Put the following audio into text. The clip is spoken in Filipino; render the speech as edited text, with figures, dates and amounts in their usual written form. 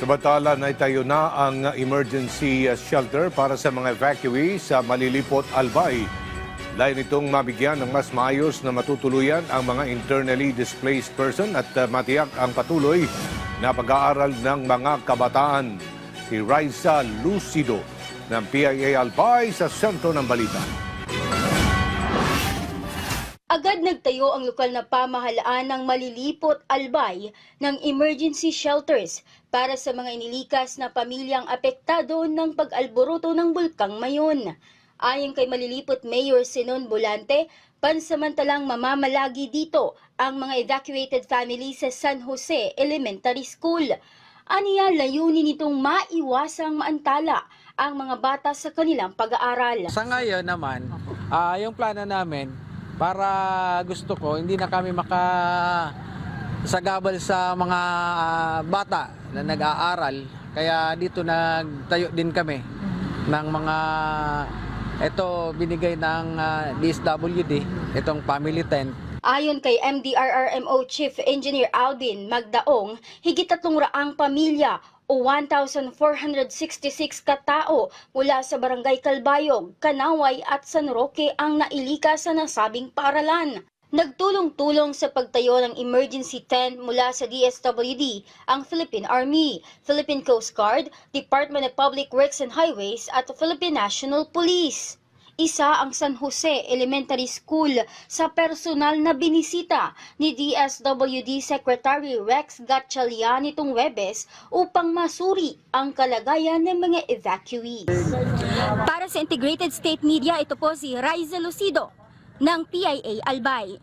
Samantala, naitayo na ang emergency shelter para sa mga evacuees sa Malilipot, Albay. Lain itong mabigyan ng mas maayos na matutuluyan ang mga internally displaced person at matiyak ang patuloy na pag-aaral ng mga kabataan. Si Raisa Lucido ng PIA Albay sa sentro ng balita. Agad nagtayo ang lokal na pamahalaan ng Malilipot, Albay ng emergency shelters para sa mga inilikas na pamilyang apektado ng pag-alboroto ng Bulkang Mayon. Ayon kay Malilipot Mayor Sinon Bolante, pansamantalang mamamalagi dito ang mga evacuated families sa San Jose Elementary School. Aniya, layunin nitong maiwasang maantala ang mga bata sa kanilang pag-aaral. Sa ngayon naman, yung plano namin, para gusto ko, hindi na kami makasagabal sa mga bata na nag-aaral. Kaya dito nagtayo din kami ng mga, ito binigay ng DSWD, itong family tent. Ayon kay MDRRMO Chief Engineer Alvin Magdaong, higit 300 pamilya o 1,466 katao mula sa Barangay Calbayog, Kanaway at San Roque ang nailikas sa nasabing paaralan. Nagtulong-tulong sa pagtayo ng emergency tent mula sa DSWD ang Philippine Army, Philippine Coast Guard, Department of Public Works and Highways at Philippine National Police. Isa ang San Jose Elementary School sa personal na binisita ni DSWD Secretary Rex Gatchalian nitong Webes upang masuri ang kalagayan ng mga evacuees. Para sa Integrated State Media, ito po si Raisa Lucido ng PIA Albay.